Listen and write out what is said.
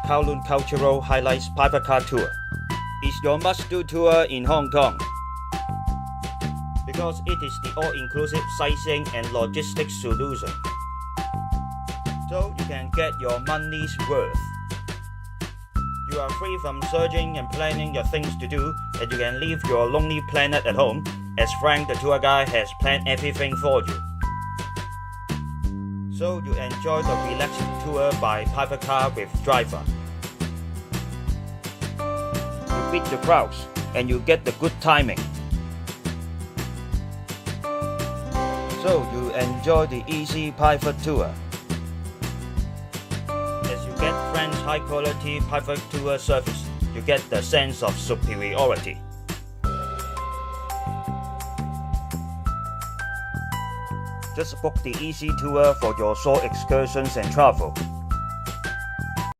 Kowloon Cultural Highlights Private Car Tour. It's your must-do tour in Hong Kong because it is the all-inclusive sightseeing and logistics solution. So you can get your money's worth. You are free from searching and planning your things to do, and you can leave your lonely planet at home, as Frank the tour guide has planned everything for you. So you enjoy the relaxing tour by private car with driver. You beat the crowds and you get the good timing. So you enjoy the easy private tour. As you get French high quality private tour service, you get the sense of superiority. Just book the easy tour for your short excursions and travel.